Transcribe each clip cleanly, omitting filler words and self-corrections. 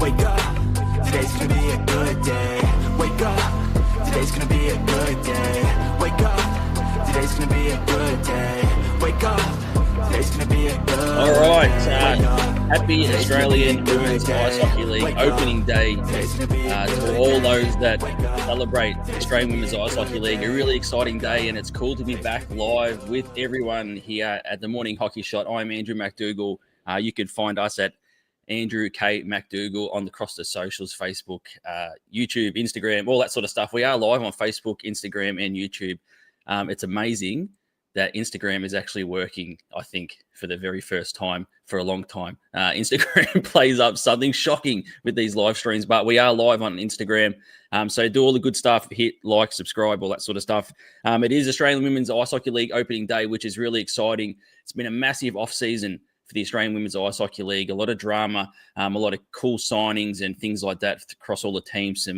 Wake up, today's gonna be a good day. Wake up, today's gonna be a good day. Wake up, today's gonna be a good day. Wake up, today's gonna be a good day. All right, happy Australian Women's Ice Hockey League opening day to all those that celebrate Australian Women's Ice Hockey League. A really exciting day, and it's cool to be back live with everyone here at the Morning Hockey Shot. I'm Andrew McDougall. You can find us at Andrew K. McDougall on across the socials, Facebook, YouTube, Instagram, all that sort of stuff. We are live on Facebook, Instagram, and YouTube. It's amazing that Instagram is actually working, I think, for the very first time for a long time. Instagram plays up something shocking with these live streams, but we are live on Instagram. So do all the good stuff, hit like, subscribe, all that sort of stuff. It is Australian Women's Ice Hockey League opening day, which is really exciting. It's been a massive off-season for the Australian Women's Ice Hockey League. A lot of drama, a lot of cool signings and things like that across all the teams,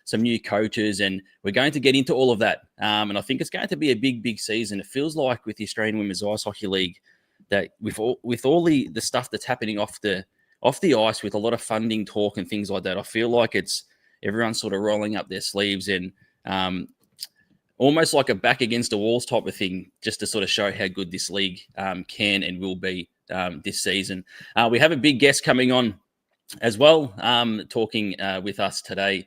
some new coaches, and we're going to get into all of that. And I think it's going to be a big season. It feels like with the Australian Women's Ice Hockey League that with all the stuff that's happening off the ice, with a lot of funding talk and things like that, I feel like it's everyone's sort of rolling up their sleeves and almost like a back against the walls type of thing, just to sort of show how good this league can and will be this season. We have a big guest coming on as well, talking with us today.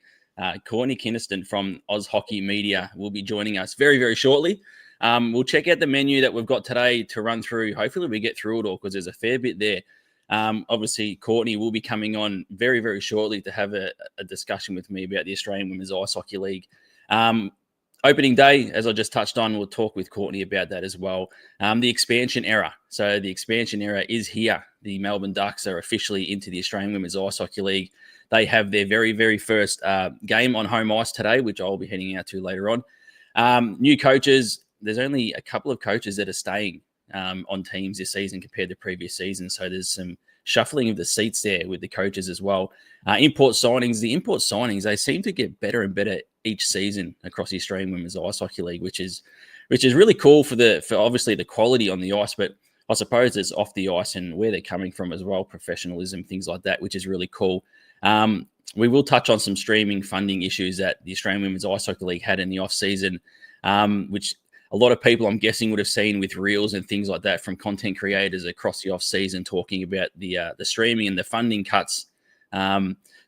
Courtney Kynaston from Oz Hockey Media will be joining us very shortly. We'll check out the menu that we've got today to run through. Hopefully we get through it all because there's a fair bit there. Obviously, Courtney will be coming on very shortly to have a discussion with me about the Australian Women's Ice Hockey League. Opening day, as I just touched on, we'll talk with Courtney about that as well. The expansion era. So the expansion era is here. The Melbourne Ducks are officially into the Australian Women's Ice Hockey League. They have their very first game on home ice today, which I'll be heading out to later on. New coaches. There's only a couple of coaches that are staying on teams this season compared to previous seasons. So there's some shuffling of the seats there with the coaches as well. Import signings. The import signings, they seem to get better and better each season across the Australian Women's Ice Hockey League, which is really cool for obviously the quality on the ice, but I suppose it's off the ice and where they're coming from as well, professionalism, things like that, which is really cool. We will touch on some streaming funding issues that the Australian Women's Ice Hockey League had in the off-season, which a lot of people, I'm guessing, would have seen with reels and things like that from content creators across the off-season talking about the streaming and the funding cuts.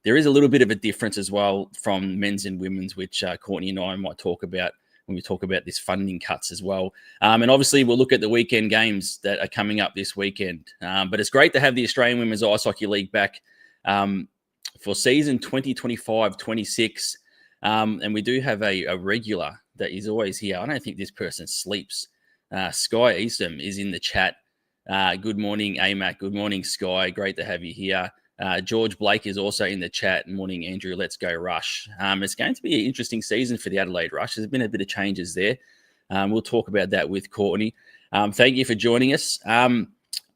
There is a little bit of a difference as well from men's and women's, which Courtney and I might talk about when we talk about this funding cuts as well. And obviously, we'll look at the weekend games that are coming up this weekend. But it's great to have the Australian Women's Ice Hockey League back for season 2025-26. And we do have a regular that is always here. I don't think this person sleeps. Sky Eastham is in the chat. Good morning, AMAC. Good morning, Sky. Great to have you here. George Blake is also in the chat. Morning, Andrew. Let's go Rush. It's going to be an interesting season for the Adelaide Rush. There's been a bit of changes there. We'll talk about that with Courtney. Thank you for joining us. I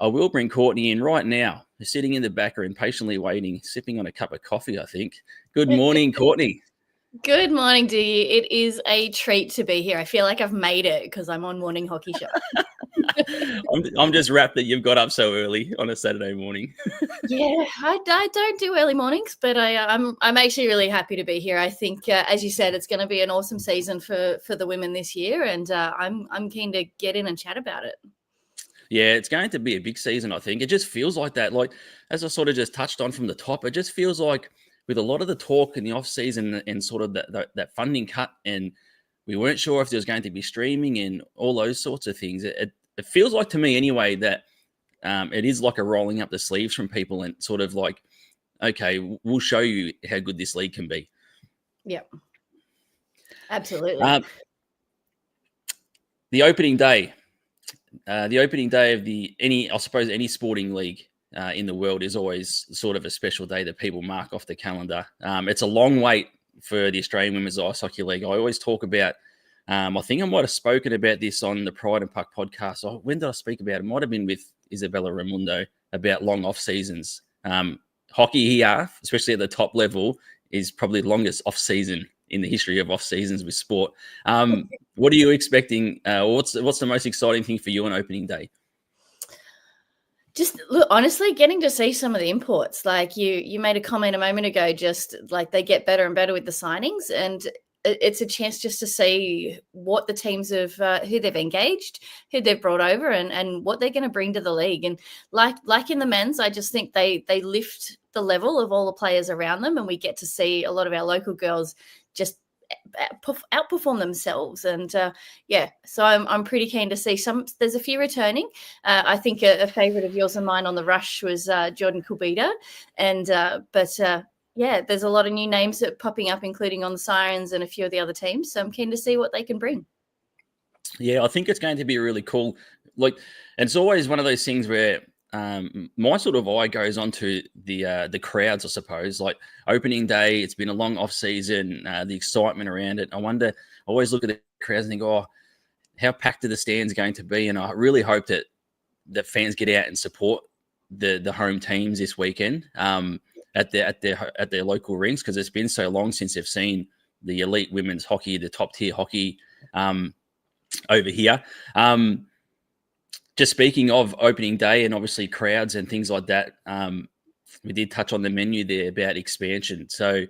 will bring Courtney in right now. They're sitting in the back room, patiently waiting, sipping on a cup of coffee, I think. Good morning, Courtney. Good morning, Dee. It is a treat to be here. I feel like I've made it because I'm on Morning Hockey Shot. I'm just wrapped that you've got up so early on a Saturday morning. Yeah, I don't do early mornings, but I'm actually really happy to be here. I think, as you said, it's going to be an awesome season for the women this year, and I'm keen to get in and chat about it. Yeah, it's going to be a big season, I think. It just feels like that. Like, as I sort of just touched on from the top, it just feels like with a lot of the talk in the off-season and sort of that funding cut, and we weren't sure if there was going to be streaming and all those sorts of things, it feels like to me anyway that it is like a rolling up the sleeves from people and sort of like, okay, we'll show you how good this league can be. Yep, absolutely. The opening day of any sporting league in the world is always sort of a special day that people mark off the calendar. It's a long wait for the Australian Women's Ice Hockey League. I always talk about, I think I might have spoken about this on the Pride and Puck podcast. When did I speak about it? It might have been with Isabella Raimundo about long off seasons. Hockey here, especially at the top level, is probably the longest off season in the history of off seasons with sport. What are you expecting? What's the most exciting thing for you on opening day? Just look, honestly, getting to see some of the imports, like you made a comment a moment ago, just like they get better and better with the signings, and it's a chance just to see what the teams have, who they've engaged, who they've brought over, and what they're going to bring to the league. And like in the men's, I just think they lift the level of all the players around them, and we get to see a lot of our local girls just outperform themselves. And so I'm pretty keen to see some. There's a few returning. I think a favorite of yours and mine on the rush was Jordan Kubita, and there's a lot of new names that are popping up, including on the Sirens and a few of the other teams. So I'm keen to see what they can bring. Yeah, I think it's going to be really cool. Like, and it's always one of those things where my sort of eye goes onto the crowds, I suppose. Like opening day, it's been a long off season, the excitement around it. I always look at the crowds and think, oh, how packed are the stands going to be? And I really hope that fans get out and support the home teams this weekend at their local rinks, because it's been so long since they've seen the elite women's hockey, the top tier hockey over here. Just speaking of opening day and obviously crowds and things like that, we did touch on the menu there about expansion. So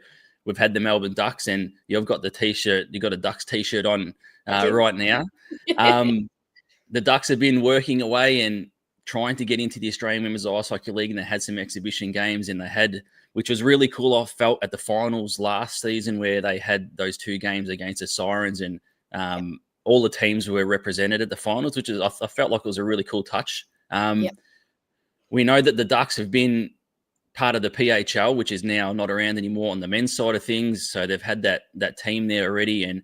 we've had the Melbourne Ducks, and you've got the T-shirt. You've got a Ducks T-shirt on right now. The Ducks have been working away and trying to get into the Australian Women's Ice Hockey League, and they had some exhibition games, and which was really cool. I felt at the finals last season where they had those 2 games against the Sirens, and all the teams were represented at the finals, which I felt like it was a really cool touch. We know that the Ducks have been part of the PHL, which is now not around anymore on the men's side of things. So they've had that team there already. And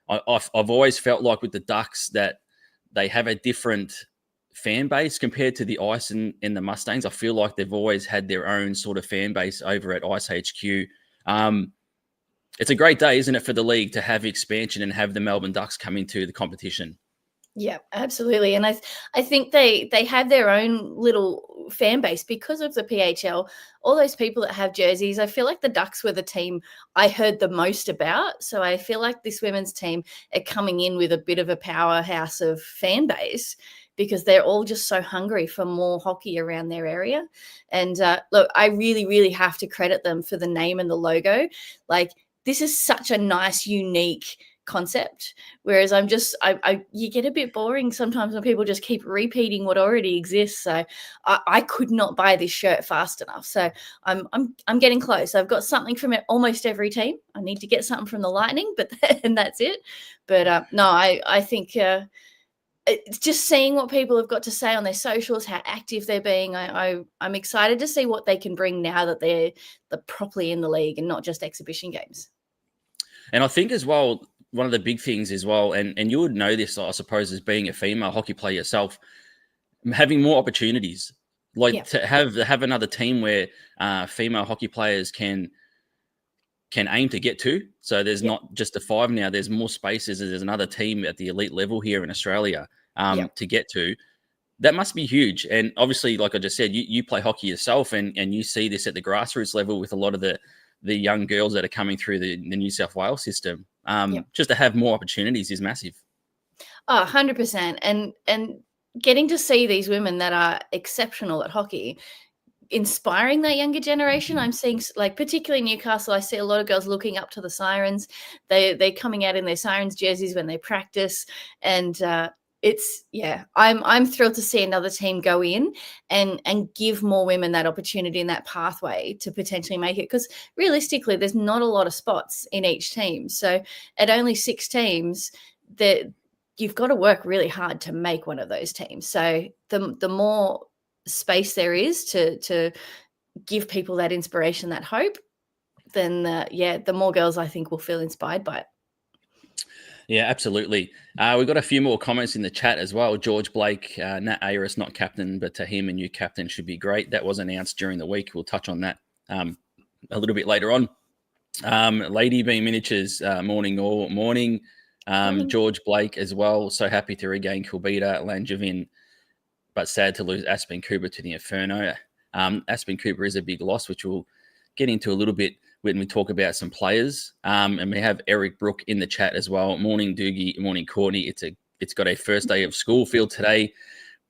I've always felt like with the Ducks that they have a different fan base compared to the Ice and the Mustangs. I feel like they've always had their own sort of fan base over at Ice HQ. It's a great day, isn't it, for the league to have expansion and have the Melbourne Ducks come into the competition? Yeah, absolutely. And I think they have their own little fan base because of the PHL. All those people that have jerseys, I feel like the Ducks were the team I heard the most about. So I feel like this women's team are coming in with a bit of a powerhouse of fan base, because they're all just so hungry for more hockey around their area. And look, I really, really have to credit them for the name and the logo. Like, this is such a nice, unique concept. Whereas you get a bit boring sometimes when people just keep repeating what already exists. So I could not buy this shirt fast enough. So I'm getting close. I've got something from almost every team. I need to get something from the Lightning, and that's it. But no, I think it's just seeing what people have got to say on their socials, how active they're being. I'm excited to see what they can bring now that they're properly in the league and not just exhibition games. And I think as well, one of the big things as well, and you would know this, I suppose, as being a female hockey player yourself, having more opportunities, to have another team where female hockey players can aim to get to. So there's not just a 5 now, there's more spaces. There's another team at the elite level here in Australia to get to. That must be huge. And obviously, like I just said, you play hockey yourself, and you see this at the grassroots level with a lot of the young girls that are coming through the New South Wales system. Just to have more opportunities is massive. 100%. And getting to see these women that are exceptional at hockey, inspiring that younger generation. I'm seeing, like, particularly Newcastle, I see a lot of girls looking up to the Sirens. They're coming out in their Sirens jerseys when they practice. And I'm thrilled to see another team go in and give more women that opportunity and that pathway to potentially make it, because realistically there's not a lot of spots in each team. So at only 6 teams, that you've got to work really hard to make one of those teams. So the more space there is to give people that inspiration, that hope, then the more girls I think will feel inspired by it. Yeah, absolutely. We've got a few more comments in the chat as well. George Blake, Nat Ayres not captain, but Tahim, a new captain, should be great. That was announced during the week. We'll touch on that a little bit later on. Lady Bean Miniatures, morning. George Blake as well. So happy to regain Kulbita, Langevin, but sad to lose Aspen Cooper to the Inferno. Aspen Cooper is a big loss, which we'll get into a little bit when we talk about some players. And we have Eric Brook in the chat as well. Morning, Doogie. Morning, Courtney. It's got a first day of school field today.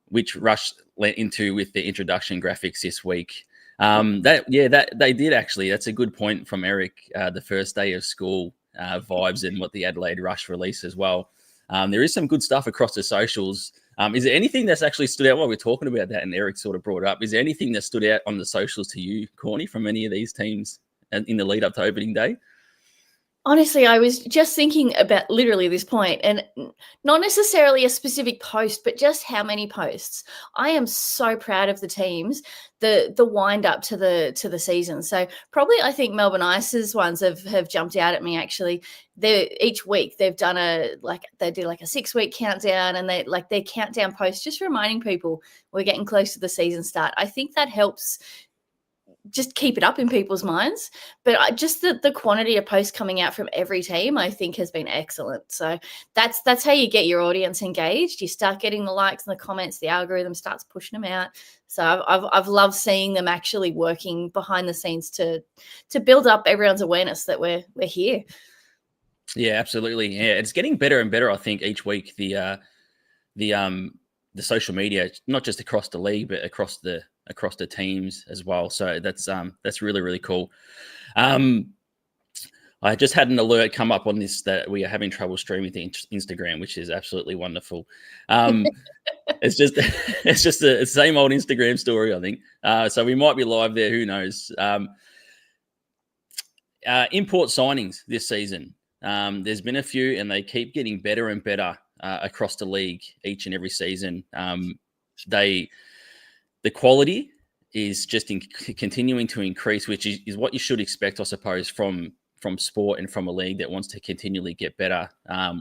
which Rush went into with the introduction graphics this week. That they did actually. That's a good point from Eric. The first day of school vibes and what the Adelaide Rush released as well. There is some good stuff across the socials. Is there anything that's actually stood out while we're talking about that? And Eric sort of brought it up. Is there anything that stood out on the socials to you, Courtney, from any of these teams in the lead up to opening day? Honestly, I was just thinking about literally this point, and not necessarily a specific post, but just how many posts. I am so proud of the teams, the wind up to the season. So probably I think Melbourne Ice's ones have jumped out at me actually. Each week they've done they do like a 6-week countdown, and their countdown post just reminding people we're getting close to the season start. I think that helps just keep it up in people's minds. But just the quantity of posts coming out from every team, I think, has been excellent. So that's how you get your audience engaged. You start getting the likes and the comments, the algorithm starts pushing them out. So I've loved seeing them actually working behind the scenes to build up everyone's awareness that we're here. Yeah, absolutely. Yeah, it's getting better and better, I think, each week. The social media, not just across the league, but across the teams as well. So that's really, really cool. I just had an alert come up on this that we are having trouble streaming to Instagram, which is absolutely wonderful. It's just the same old Instagram story, I think. So we might be live there. Who knows? Import signings this season. There's been a few, and they keep getting better and better across the league each and every season. The quality is just continuing to increase, which is what you should expect, I suppose, from sport and from a league that wants to continually get better.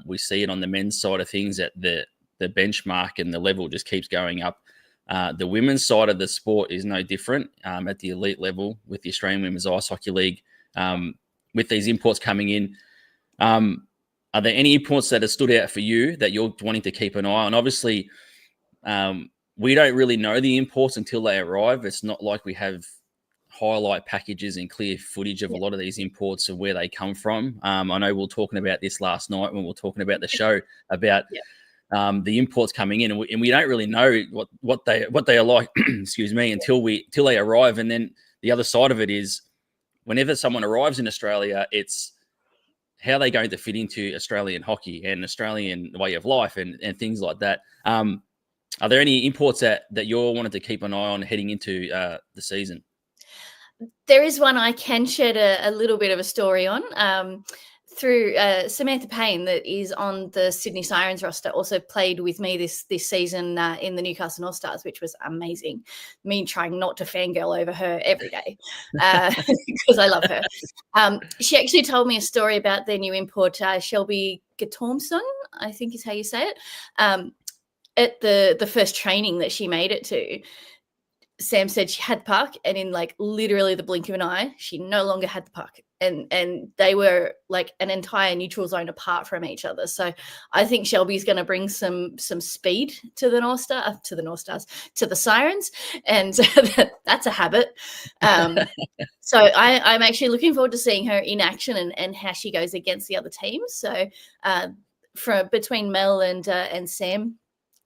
We see it on the men's side of things that the benchmark and the level just keeps going up. The women's side of the sport is no different at the elite level with the Australian Women's Ice Hockey League. With these imports coming in, are there any imports that have stood out for you that you're wanting to keep an eye on? Obviously, we don't really know the imports until they arrive. It's not like we have highlight packages and clear footage of a lot of these imports and where they come from. I know we were talking about this last night when we were talking about the show about the imports coming in, and we don't really know what they are like. Excuse me, until they arrive. And then the other side of it is, whenever someone arrives in Australia, it's how are they going to fit into Australian hockey and Australian way of life and things like that. Are there any imports that you're wanted to keep an eye on heading into the season? There is one I can shed a little bit of a story on through Samantha Payne, that is on the Sydney Sirens roster, also played with me this season in the Newcastle North Stars, which was amazing. Me trying not to fangirl over her every day because I love her. She actually told me a story about their new import, Shelby Gatormson, I think is how you say it. At the first training that she made it to, Sam said she had the puck, and in like literally the blink of an eye, she no longer had the puck, and they were like an entire neutral zone apart from each other. So I think Shelby's going to bring some speed to the to the Sirens, and that's a habit. So I'm actually looking forward to seeing her in action and how she goes against the other teams. So between Mel and Sam,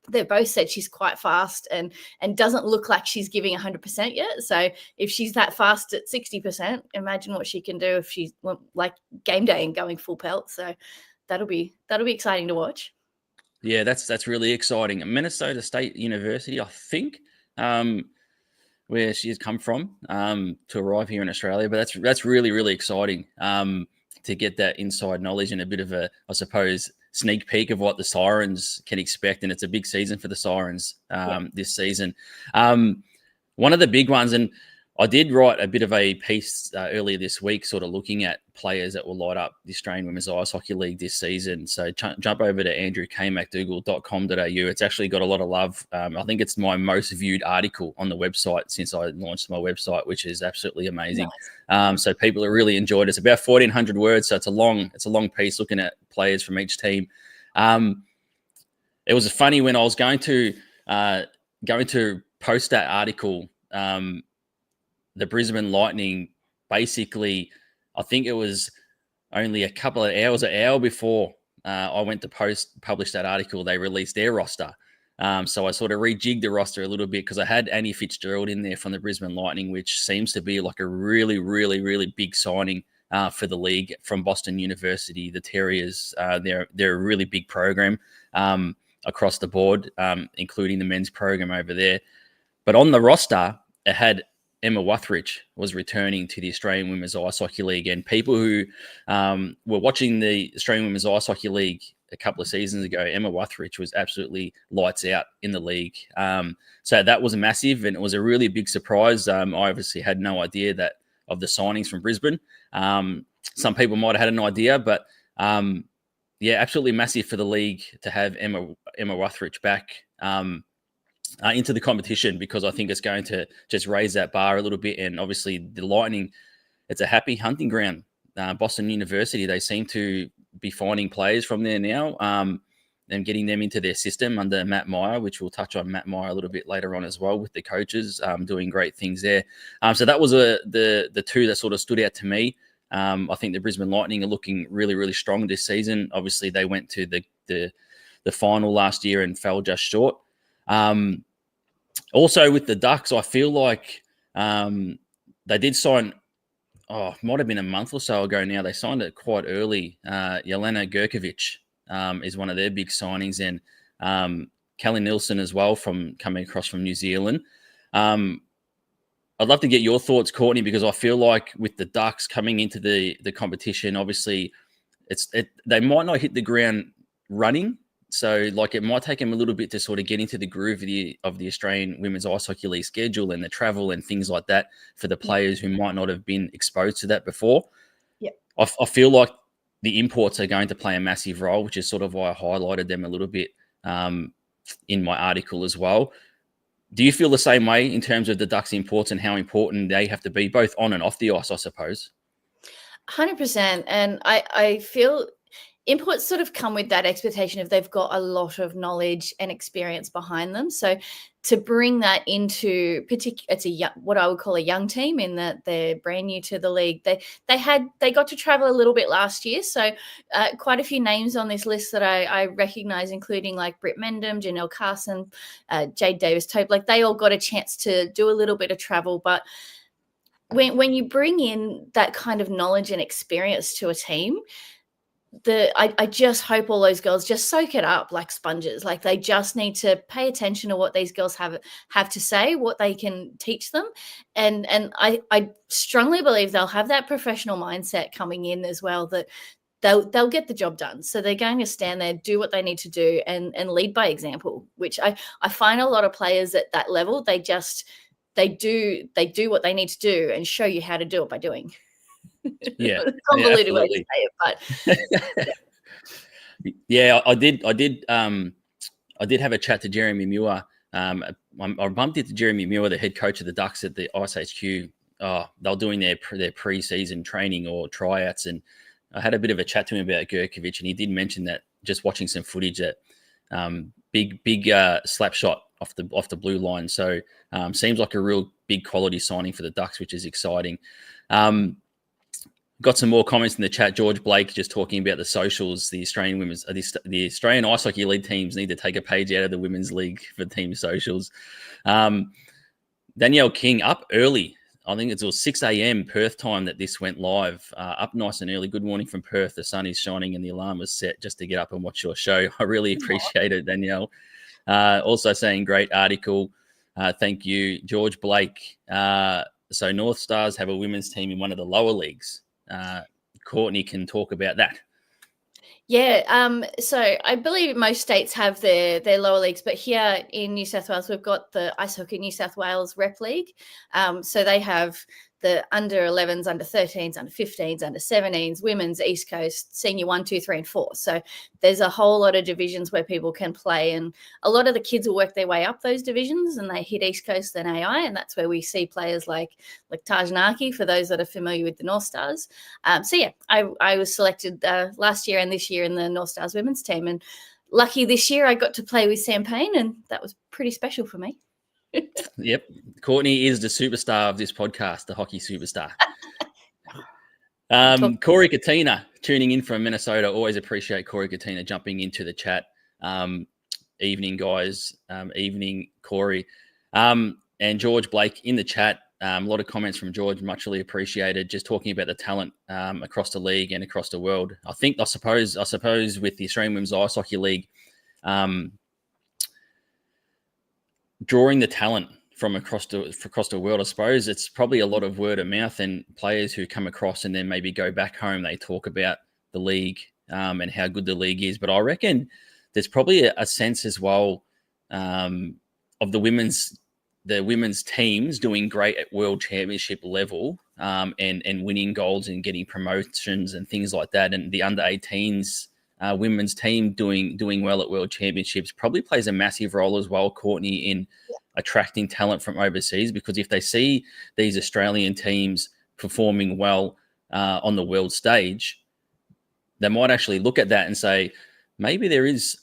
they've both said she's quite fast and doesn't look like she's giving 100% yet. So if she's that fast at 60%, imagine what she can do if she's like game day and going full pelt. So that'll be exciting to watch. Yeah, that's really exciting. Minnesota State University, I think, where she has come from to arrive here in Australia. But that's really, really exciting to get that inside knowledge and a bit of a, I suppose, sneak peek of what the Sirens can expect. And it's a big season for the Sirens this season. One of the big ones, and I did write a bit of a piece earlier this week, sort of looking at players that will light up the Australian Women's Ice Hockey League this season. So jump over to andrewkmcdougall.com.au. It's actually got a lot of love. I think it's my most viewed article on the website since I launched my website, which is absolutely amazing. Nice. So people have really enjoyed it. It's about 1,400 words, so it's a long piece looking at players from each team. It was funny when I was going to post that article. The Brisbane Lightning, basically, I think it was only a couple of hours, an hour before I went to publish that article, they released their roster. So I sort of rejigged the roster a little bit because I had Annie Fitzgerald in there from the Brisbane Lightning, which seems to be like a really, really, really big signing for the league from Boston University. The Terriers, they're a really big program across the board, including the men's program over there. But on the roster, it had Emma Wuthridge was returning to the Australian Women's Ice Hockey League. And people who were watching the Australian Women's Ice Hockey League a couple of seasons ago, Emma Wuthridge was absolutely lights out in the league. So that was massive, and it was a really big surprise. I obviously had no idea that of the signings from Brisbane. Some people might have had an idea, but yeah, absolutely massive for the league to have Emma Wuthridge back into the competition, because I think it's going to just raise that bar a little bit. And obviously the Lightning, it's a happy hunting ground. Boston University, they seem to be finding players from there now and getting them into their system under Matt Meyer, which we'll touch on Matt Meyer a little bit later on as well with the coaches doing great things there. So that was the two that sort of stood out to me. I think the Brisbane Lightning are looking really, really strong this season. Obviously, they went to the final last year and fell just short. Also with the Ducks, I feel like they did sign, might have been a month or so ago now. They signed it quite early. Jelena Gurkovic is one of their big signings, and Kelly Nielsen as well, from coming across from New Zealand. I'd love to get your thoughts, Courtney, because I feel like with the Ducks coming into the competition, obviously they might not hit the ground running. So like it might take them a little bit to sort of get into the groove of the Australian Women's Ice Hockey League schedule and the travel and things like that for the players who might not have been exposed to that before. Yeah, I feel like the imports are going to play a massive role, which is sort of why I highlighted them a little bit in my article as well. Do you feel the same way in terms of the Ducks imports and how important they have to be both on and off the ice, I suppose? 100%. And I feel imports sort of come with that expectation of they've got a lot of knowledge and experience behind them. So to bring that into it's what I would call a young team, in that they're brand new to the league. They got to travel a little bit last year. So quite a few names on this list that I recognize, including like Britt Mendham, Janelle Carson, Jade Davis-Tope. Like they all got a chance to do a little bit of travel. But when you bring in that kind of knowledge and experience to a team, I just hope all those girls just soak it up like sponges. Like they just need to pay attention to what these girls have to say, what they can teach them. And I strongly believe they'll have that professional mindset coming in as well, that they'll get the job done. So they're going to stand there, do what they need to do, and lead by example, which I find a lot of players at that level, they do what they need to do and show you how to do it by doing. Yeah, convoluted way to say it, but yeah, I did have a chat to Jeremy Muir. I bumped into Jeremy Muir, the head coach of the Ducks at the Ice HQ. They're doing their pre-season training or tryouts, and I had a bit of a chat to him about Gurkovic, and he did mention that just watching some footage that big slap shot off the blue line. So seems like a real big quality signing for the Ducks, which is exciting. Got some more comments in the chat. George Blake just talking about the socials. The Australian Ice Hockey League teams need to take a page out of the Women's League for team socials. Danielle King up early. I think it was 6 a.m. Perth time that this went live. Up nice and early. Good morning from Perth. The sun is shining and the alarm was set just to get up and watch your show. I really appreciate it, Danielle. Also saying great article. Thank you, George Blake. So North Stars have a women's team in one of the lower leagues. Courtney can talk about that. Yeah, so I believe most states have their lower leagues, but here in New South Wales, we've got the Ice Hockey New South Wales Rep League. So they have the under 11s, under 13s, under 15s, under 17s, women's, East Coast, senior 1, 2, 3, and 4. So there's a whole lot of divisions where people can play, and a lot of the kids will work their way up those divisions, and they hit East Coast and AI, and that's where we see players like Tajnaki, for those that are familiar with the North Stars. So yeah, I was selected last year and this year in the North Stars women's team, and lucky this year I got to play with Sam Payne, and that was pretty special for me. Yep. Courtney is the superstar of this podcast, the hockey superstar. Corey Katina tuning in from Minnesota. Always appreciate Corey Katina jumping into the chat. evening, guys. Evening, Corey. And George Blake in the chat. A lot of comments from George, much really appreciated. Just talking about the talent across the league and across the world. I suppose with the Australian Women's Ice Hockey League, drawing the talent from across the world, I suppose it's probably a lot of word of mouth and players who come across and then maybe go back home. They talk about the league and how good the league is. But I reckon there's probably a sense as well of the women's teams doing great at world championship level and winning goals and getting promotions and things like that. And the under 18s women's team doing well at world championships probably plays a massive role as well, Courtney, in attracting talent from overseas, because if they see these Australian teams performing well on the world stage, they might actually look at that and say, maybe there is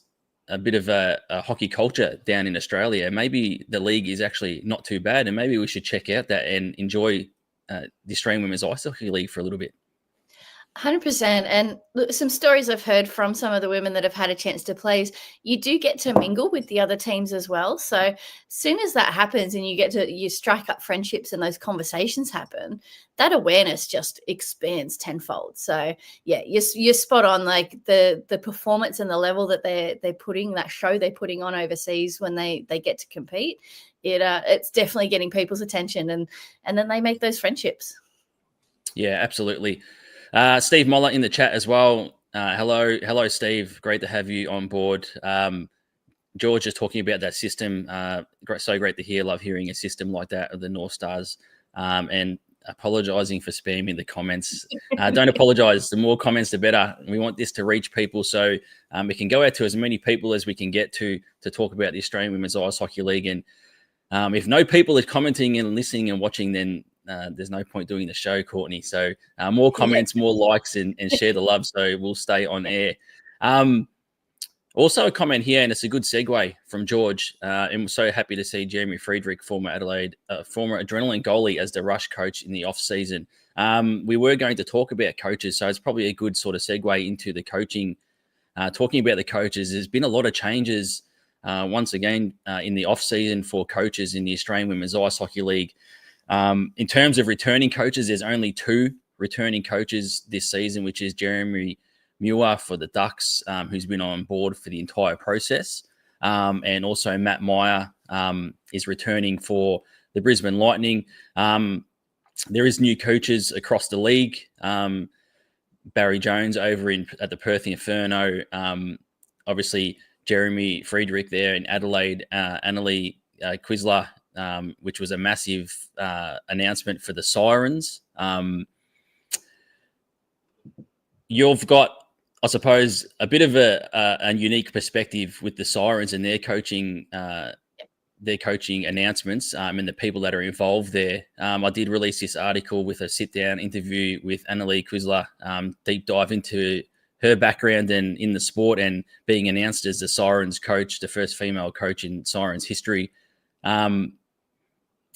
a bit of a hockey culture down in Australia. Maybe the league is actually not too bad, and maybe we should check out that and enjoy the Australian Women's Ice Hockey League for a little bit. 100%. And look, some stories I've heard from some of the women that have had a chance to play is you do get to mingle with the other teams as well. So as soon as that happens and you strike up friendships and those conversations happen, that awareness just expands tenfold. So yeah, you're spot on. Like the performance and the level that they're putting, that show they're putting on overseas when they get to compete, it's definitely getting people's attention, and then they make those friendships. Yeah, absolutely. Steve Moller in the chat as well. Hello, Steve. Great to have you on board. George is talking about that system. So great to hear. Love hearing a system like that of the North Stars. And apologising for spamming the comments. Don't apologise. The more comments, the better. We want this to reach people, so we can go out to as many people as we can get to talk about the Australian Women's Ice Hockey League. And if no people are commenting and listening and watching, then there's no point doing the show, Courtney. So more comments, more likes, and share the love, so we'll stay on air. Also a comment here, and it's a good segue from George. And we're so happy to see Jeremy Friedrich, former Adrenaline goalie, as the Rush coach in the off-season. We were going to talk about coaches, so it's probably a good sort of segue into the coaching. Talking about the coaches, there's been a lot of changes once again in the off-season for coaches in the Australian Women's Ice Hockey League. In terms of returning coaches, there's only 2 returning coaches this season, which is Jeremy Muir for the Ducks, who's been on board for the entire process. And also Matt Meyer is returning for the Brisbane Lightning. There is new coaches across the league. Barry Jones over at the Perth Inferno. Obviously, Jeremy Friedrich there in Adelaide. Annalie Quisler, which was a massive announcement for the Sirens. You've got, I suppose, a bit of a unique perspective with the Sirens and their coaching announcements and the people that are involved there. I did release this article with a sit-down interview with Annalie Quisler, deep dive into her background and in the sport and being announced as the Sirens coach, the first female coach in Sirens history.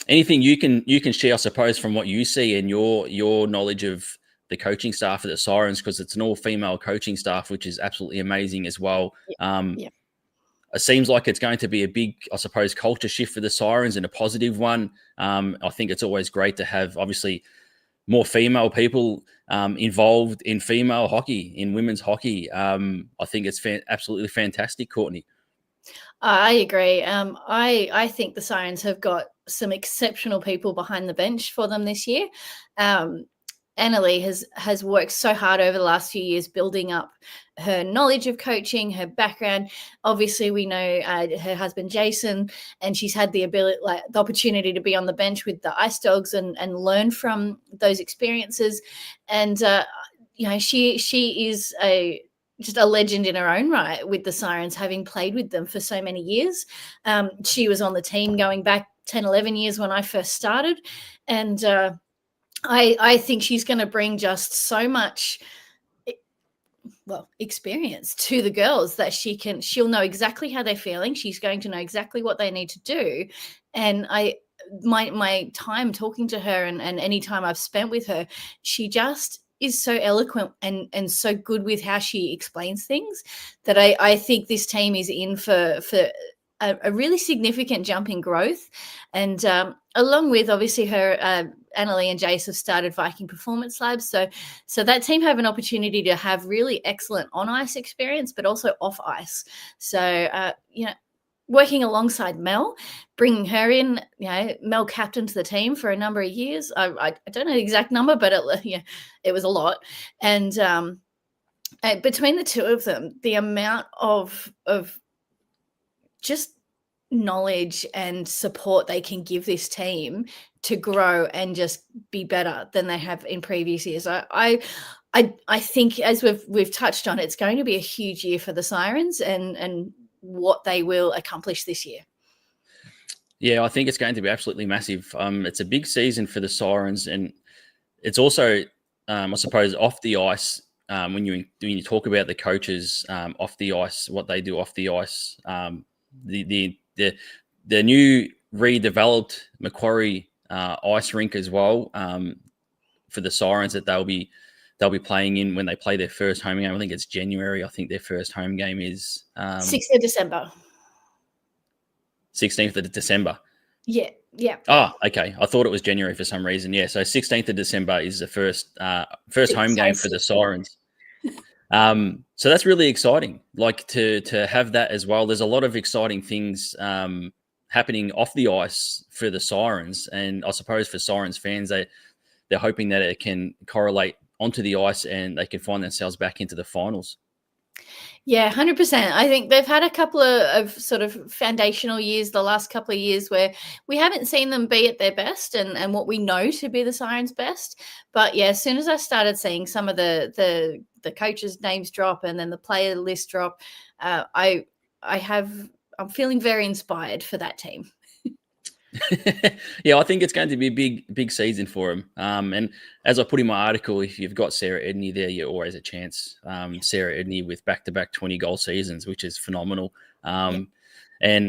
Anything you can share, I suppose, from what you see and your knowledge of the coaching staff at the Sirens, because it's an all-female coaching staff, which is absolutely amazing as well. It seems like it's going to be a big, I suppose, culture shift for the Sirens and a positive one. I think it's always great to have, obviously, more female people involved in female hockey, in women's hockey. I think it's absolutely fantastic, Courtney. I agree. I think the Sirens have got some exceptional people behind the bench for them this year. Annalie has worked so hard over the last few years building up her knowledge of coaching, her background. Obviously, we know her husband Jason, and she's had the opportunity to be on the bench with the Ice Dogs and learn from those experiences. And she is just a legend in her own right with the Sirens, having played with them for so many years. She was on the team going back 10, 11 years when I first started. And I think she's going to bring just so much, experience to the girls that she'll know exactly how they're feeling. She's going to know exactly what they need to do. And my time talking to her and any time I've spent with her, she just is so eloquent and so good with how she explains things that I think this team is in for a really significant jump in growth. And along with obviously her, Annalie and Jace have started Viking Performance Labs. So that team have an opportunity to have really excellent on ice experience, but also off ice. So, working alongside Mel, bringing her in, Mel captained the team for a number of years. I don't know the exact number, but it was a lot. And between the two of them, the amount of just knowledge and support they can give this team to grow and just be better than they have in previous years. I think, as we've touched on, it's going to be a huge year for the Sirens and what they will accomplish this year. Yeah, I think it's going to be absolutely massive. It's a big season for the Sirens, and it's also, I suppose, off the ice. When you talk about the coaches off the ice, what they do off the ice, the new redeveloped Macquarie ice rink as well, for the Sirens that they'll be playing in when they play their first home game. I think it's January. I think their first home game is 6th of December. 16th of December. Yeah. Oh, okay. I thought it was January for some reason. Yeah, so 16th of December is the first home game for the Sirens. So that's really exciting. Like to have that as well. There's a lot of exciting things happening off the ice for the Sirens, and I suppose for Sirens fans, they're hoping that it can correlate onto the ice and they can find themselves back into the finals. Yeah, 100%. I think they've had a couple of sort of foundational years, the last couple of years, where we haven't seen them be at their best and what we know to be the Sirens' best. But yeah, as soon as I started seeing some of the coaches' names drop and then the player list drop, I'm feeling very inspired for that team. Yeah, I think it's going to be a big season for him. And as I put in my article, if you've got Sarah Edney there, you're always a chance. Sarah Edney with back-to-back 20-goal seasons, which is phenomenal. And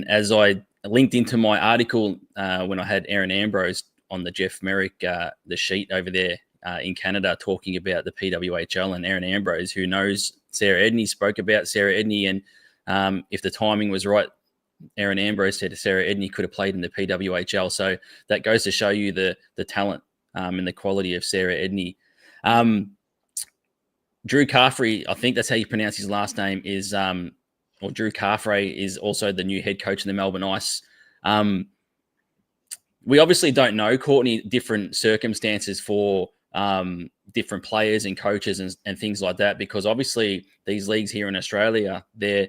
as I linked into my article when I had Aaron Ambrose on the Jeff Merrick, the sheet over there in Canada, talking about the PWHL, and Aaron Ambrose, who knows Sarah Edney, spoke about Sarah Edney, and if the timing was right, Aaron Ambrose said Sarah Edney could have played in the PWHL. So that goes to show you the talent and the quality of Sarah Edney. Drew Carfrey, I think that's how you pronounce his last name, is or Drew Carfrey is also the new head coach of the Melbourne Ice. We obviously don't know, Courtney, different circumstances for different players and coaches and things like that, because obviously these leagues here in Australia, they're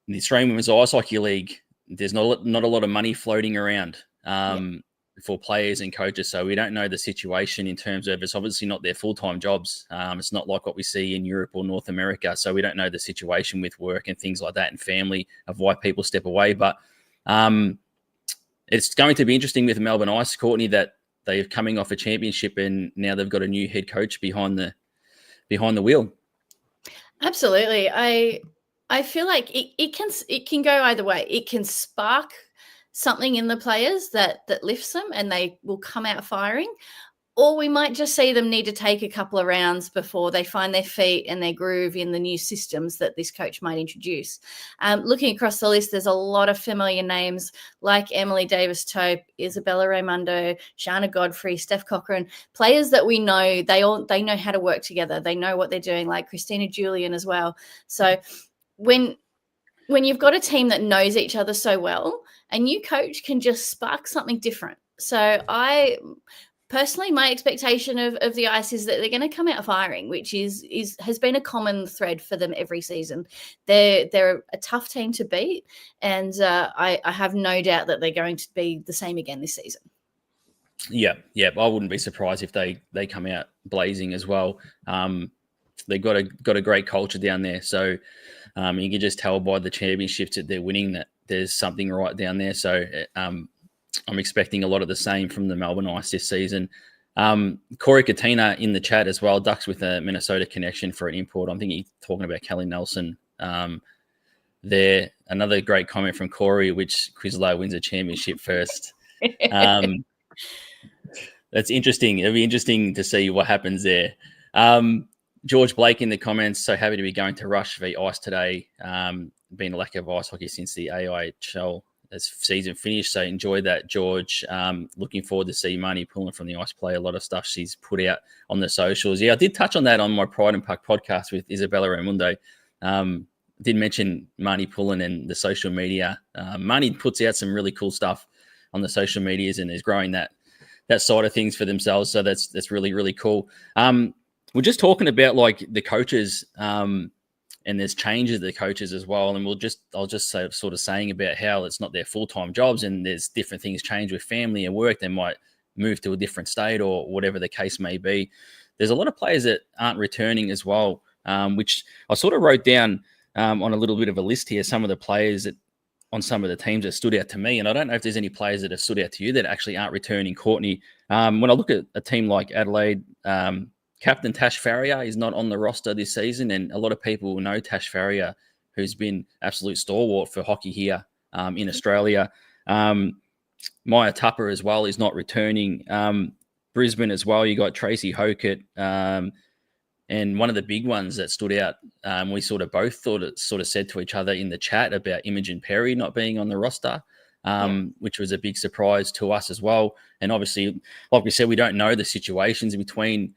in the Australian Women's Ice Hockey League, there's not a lot of money floating around for players and coaches. So we don't know the situation in terms of, it's obviously not their full-time jobs. It's not like what we see in Europe or North America. So we don't know the situation with work and things like that and family, of why people step away. But it's going to be interesting with Melbourne Ice, Courtney, that they're coming off a championship and now they've got a new head coach behind the wheel. Absolutely. I feel like it can go either way. It can spark something in the players that lifts them and they will come out firing, or we might just see them need to take a couple of rounds before they find their feet and their groove in the new systems that this coach might introduce. Looking across the list, there's a lot of familiar names like Emily Davis-Tope, Isabella Raimundo, Shana Godfrey, Steph Cochran, players that we know, they know how to work together. They know what they're doing, like Christina Julian as well. So when you've got a team that knows each other so well, a new coach can just spark something different. So I personally, my expectation of the Ice is that they're going to come out firing, which has been a common thread for them every season. They're a tough team to beat, and I have no doubt that they're going to be the same again this season. Yeah. I wouldn't be surprised if they come out blazing as well. They've got a great culture down there, so you can just tell by the championships that they're winning that there's something right down there. So I'm expecting a lot of the same from the Melbourne Ice this season. Corey Katina in the chat as well, Ducks with a Minnesota connection for an import. I'm thinking talking about Kelly Nelson there. Another great comment from Corey, which Quizlo wins a championship first. That's interesting. It'll be interesting to see what happens there. George Blake in the comments, so happy to be going to Rush v Ice today. Been a lack of ice hockey since the AWIHL season finished, so enjoy that, George. Looking forward to see Marnie Pullen from the Ice play. A lot of stuff she's put out on the socials. Yeah, I did touch on that on my Pride and Puck podcast with Isabella Ramundo. Did mention Marnie Pullen and the social media. Marnie puts out some really cool stuff on the social medias and is growing that side of things for themselves. So that's really, really cool. We're just talking about like the coaches, and there's changes to the coaches as well. And I'll just say, sort of saying about how it's not their full-time jobs and there's different things change with family and work. They might move to a different state or whatever the case may be. There's a lot of players that aren't returning as well, which I sort of wrote down on a little bit of a list here, some of the players that on some of the teams that stood out to me. And I don't know if there's any players that have stood out to you that actually aren't returning. Courtney, when I look at a team like Adelaide, Captain Tash Farrier is not on the roster this season, and a lot of people will know Tash Farrier, who's been absolute stalwart for hockey here in Australia. Maya Tupper as well is not returning. Brisbane as well, you got Tracy Hokett, and one of the big ones that stood out, we sort of both said to each other in the chat about Imogen Perry not being on the roster, which was a big surprise to us as well. And obviously, like we said, we don't know the situations in between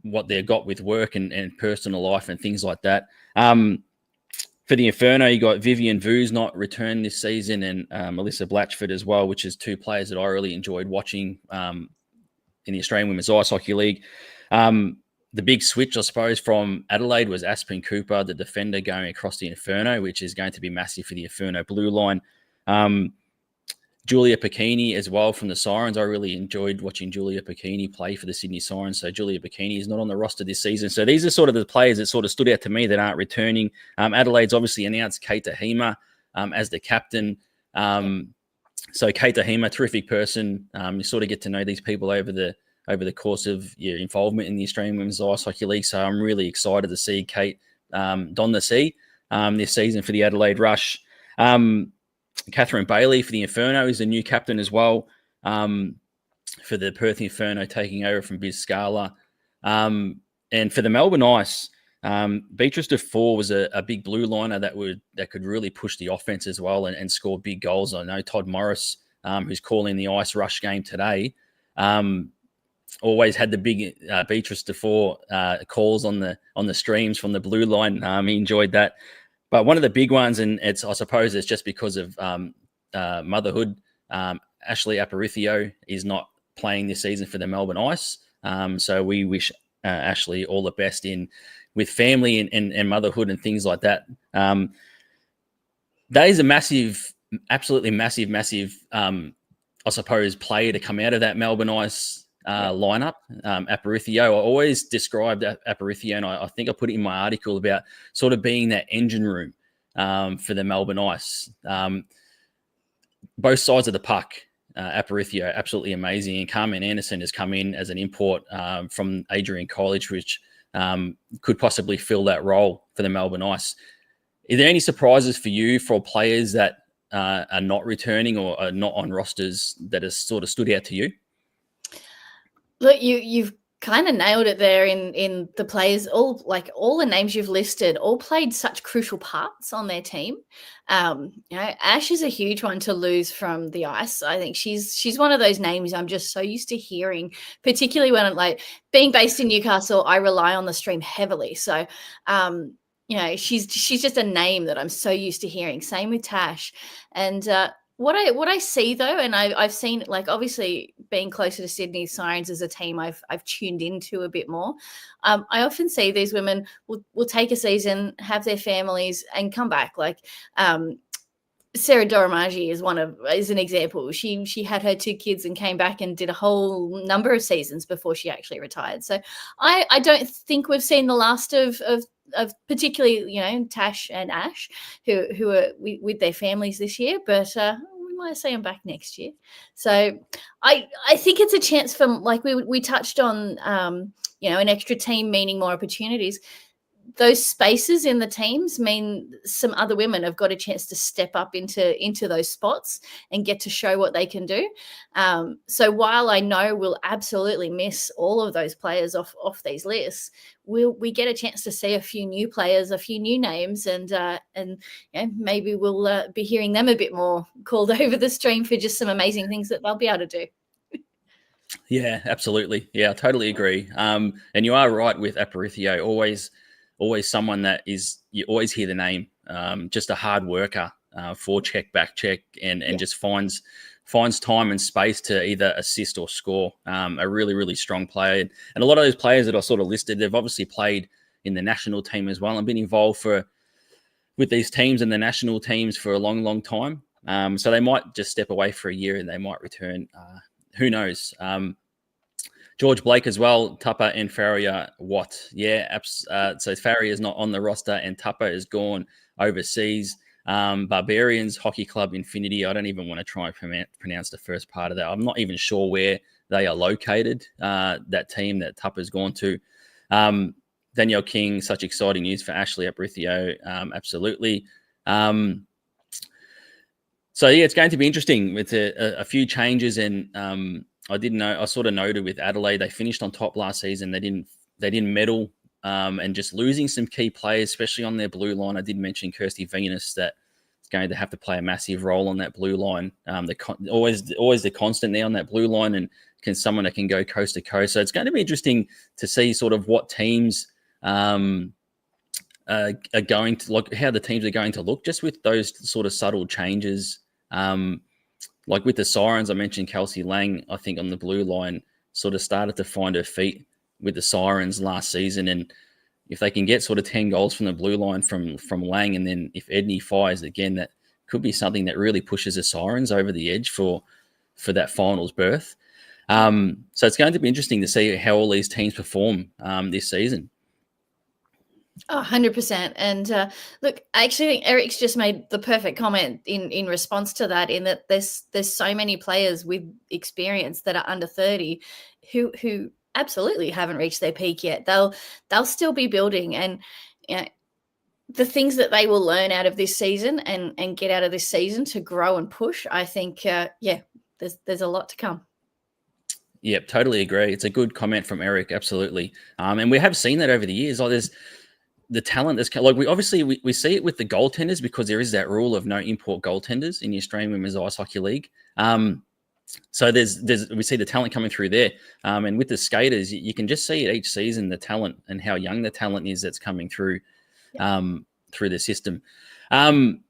what they've got with work and personal life and things like that. For the Inferno, you got Vivian Vu's not returned this season, and Melissa Blatchford as well, which is two players that I really enjoyed watching in the Australian Women's Ice Hockey League. The big switch, I suppose, from Adelaide was Aspen Cooper, the defender, going across the Inferno, which is going to be massive for the Inferno blue line. Julia Pacchini as well from the Sirens. I really enjoyed watching Julia Pacchini play for the Sydney Sirens. So Julia Pacchini is not on the roster this season. So these are sort of the players that sort of stood out to me that aren't returning. Adelaide's obviously announced Kate Tahima as the captain. So Kate Tahima, terrific person. You sort of get to know these people over the course of your involvement in the Australian Women's Ice Hockey League. So I'm really excited to see Kate don the sea this season for the Adelaide Rush. Catherine Bailey for the Inferno is the new captain as well, for the Perth Inferno, taking over from Biz Scala. And for the Melbourne Ice, Beatrice Dufour was a big blue liner that could really push the offense as well and score big goals. I know Todd Morris, who's calling the Ice Rush game today, always had the big Beatrice Dufour calls on the streams from the blue line. He enjoyed that. But one of the big ones, and I suppose it's just because of motherhood, Ashley Aparicio is not playing this season for the Melbourne Ice. So we wish Ashley all the best with family and motherhood and things like that. That is a massive, absolutely massive, I suppose, player to come out of that Melbourne Ice lineup. Aparicio, I always described Aparicio, and I think I put it in my article about sort of being that engine room for the Melbourne Ice. Both sides of the puck, Aparicio, absolutely amazing. And Carmen Anderson has come in as an import from Adrian College, which could possibly fill that role for the Melbourne Ice. Are there any surprises for you for players that are not returning or are not on rosters that has sort of stood out to you? Look, you've kind of nailed it there in the players. All the names you've listed all played such crucial parts on their team. Ash is a huge one to lose from the Ice. I think she's one of those names I'm just so used to hearing, particularly when being based in Newcastle, I rely on the stream heavily. So she's just a name that I'm so used to hearing. Same with Tash. And what I see though, and I've seen, obviously being closer to Sydney Sirens as a team, I've tuned into a bit more. I often see these women will take a season, have their families, and come back. Sarah Doramagi is an example. She had her 2 kids and came back and did a whole number of seasons before she actually retired. So I don't think we've seen the last of particularly, Tash and Ash, who are with their families this year, but we might see them back next year. So I think it's a chance for, we touched on, an extra team meaning more opportunities. those spaces in the teams mean some other women have got a chance to step up into those spots and get to show what they can do. So while I know we'll absolutely miss all of those players off these lists, we get a chance to see a few new players, a few new names, and maybe we'll be hearing them a bit more called over the stream for just some amazing things that they'll be able to do. Yeah, absolutely. Yeah, I totally agree. And you are right with Aparicio. Always someone that you always hear the name. Just a hard worker, forecheck, back check, and just finds time and space to either assist or score. A really, really strong player. And a lot of those players that I sort of listed, they've obviously played in the national team as well and been involved with these teams and the national teams for a long, long time. So they might just step away for a year and they might return. Who knows? George Blake as well, Tupper and Farrier Watt. Yeah, so Farrier is not on the roster and Tupper is gone overseas. Barbarians Hockey Club Infinity. I don't even want to try and pronounce the first part of that. I'm not even sure where they are located, that team that Tupper's gone to. Danielle King, such exciting news for Ashley Aparicio. Absolutely. So yeah, it's going to be interesting with a few changes, and I sort of noted with Adelaide, they finished on top last season. They didn't medal, and just losing some key players, especially on their blue line. I did mention Kirsty Venus that is going to have to play a massive role on that blue line. Always the constant there on that blue line, and someone that can go coast to coast. So it's going to be interesting to see sort of what teams are going to look, how the teams are going to look, just with those sort of subtle changes. Like with the Sirens, I mentioned Kelsey Lang, I think on the blue line, sort of started to find her feet with the Sirens last season. And if they can get sort of 10 goals from the blue line from Lang, and then if Edney fires again, that could be something that really pushes the Sirens over the edge for that finals berth. So it's going to be interesting to see how all these teams perform this season. 100%. And look, I actually think Eric's just made the perfect comment in response to that, in that there's so many players with experience that are under 30 who absolutely haven't reached their peak yet. They'll still be building, and the things that they will learn out of this season and get out of this season to grow and push, I think, there's a lot to come. Yep, totally agree. It's a good comment from Eric, absolutely. And we have seen that over the years. Like there's the talent that's like we see it with the goaltenders, because there is that rule of no import goaltenders in the Australian Women's Ice Hockey League. So we see the talent coming through there. And with the skaters, you can just see it each season, the talent and how young the talent is that's coming through through the system. The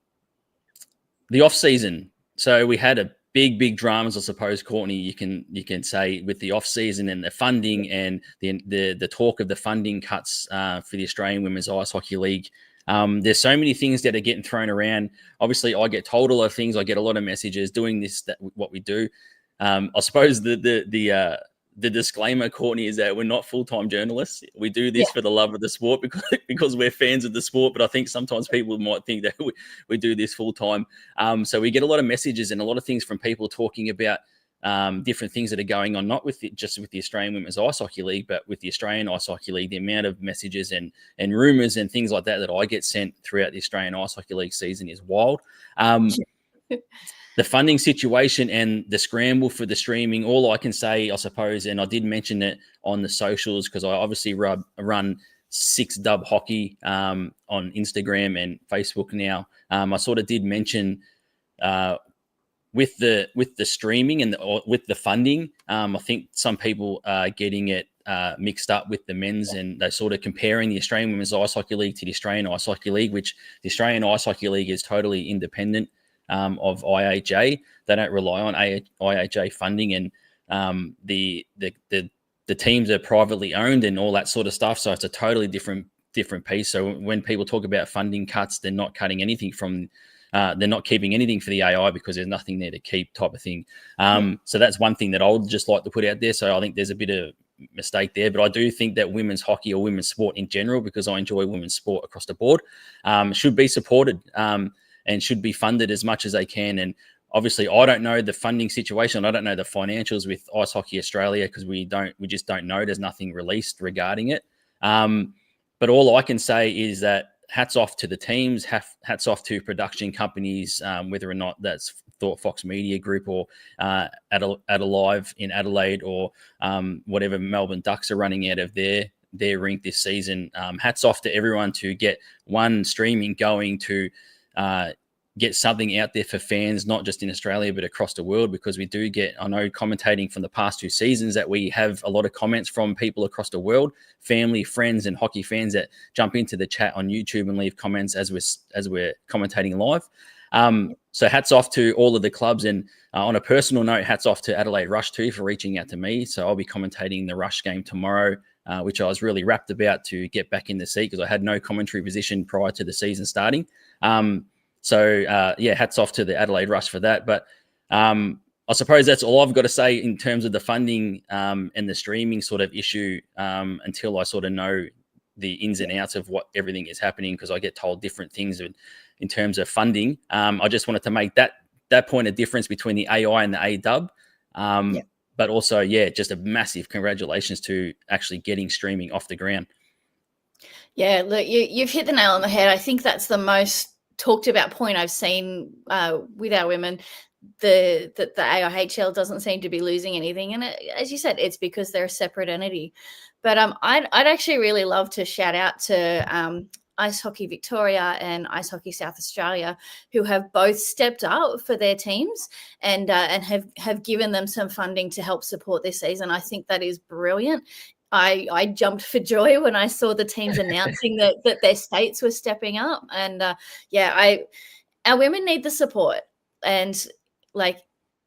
off season. So we had a big dramas, I suppose, Courtney, you can say, with the off season and the funding and the talk of the funding cuts for the Australian Women's Ice Hockey League. There's so many things that are getting thrown around. Obviously, I get told a lot of things. I get a lot of messages doing this, that what we do. I suppose the disclaimer, Courtney, is that we're not full-time journalists. We do this for the love of the sport because we're fans of the sport. But I think sometimes people might think that we do this full-time. So we get a lot of messages and a lot of things from people talking about different things that are going on, not just with the Australian Women's Ice Hockey League, but with the Australian Ice Hockey League. The amount of messages and rumours and things like that I get sent throughout the Australian Ice Hockey League season is wild. The funding situation and the scramble for the streaming, all I can say, I suppose, and I did mention it on the socials because I obviously run 6Dub Hockey on Instagram and Facebook now. I sort of did mention with the streaming and with the funding, I think some people are getting it mixed up with the men's, and they're sort of comparing the Australian Women's Ice Hockey League to the Australian Ice Hockey League, which the Australian Ice Hockey League is totally independent of IHA. They don't rely on IHA funding, and the teams are privately owned and all that sort of stuff. So it's a totally different piece. So when people talk about funding cuts, they're not cutting anything from. They're not keeping anything for the AI because there's nothing there to keep, type of thing. So that's one thing that I would just like to put out there. So I think there's a bit of mistake there, but I do think that women's hockey or women's sport in general, because I enjoy women's sport across the board, should be supported and should be funded as much as they can. And obviously, I don't know the funding situation. I don't know the financials with Ice Hockey Australia because we just don't know. There's nothing released regarding it. But all I can say is that hats off to the teams, hats off to production companies, whether or not that's Thought Fox Media Group or AWIHL in Adelaide or whatever Melbourne Ducks are running out of their rink this season. Hats off to everyone to get streaming going, to get something out there for fans, not just in Australia, but across the world, because we do get, I know commentating from the past 2 seasons, that we have a lot of comments from people across the world, family, friends, and hockey fans that jump into the chat on YouTube and leave comments as we're commentating live. So hats off to all of the clubs. And on a personal note, hats off to Adelaide Rush too for reaching out to me. So I'll be commentating the Rush game tomorrow, which I was really rapt about to get back in the seat because I had no commentary position prior to the season starting. So hats off to the Adelaide Rush for that. But I suppose that's all I've got to say in terms of the funding and the streaming sort of issue until I sort of know the ins and outs of what everything is happening, because I get told different things in terms of funding. I just wanted to make that point of difference between the AI and the ADub. But also, just a massive congratulations to actually getting streaming off the ground. Yeah, look, you've hit the nail on the head. I think that's the most talked about point I've seen with our women, that the AWIHL doesn't seem to be losing anything. And as you said, it's because they're a separate entity. But I'd actually really love to shout out to Ice Hockey Victoria and Ice Hockey South Australia, who have both stepped up for their teams and have given them some funding to help support this season. I think that is brilliant. I jumped for joy when I saw the teams announcing that their states were stepping up. And our women need the support. And like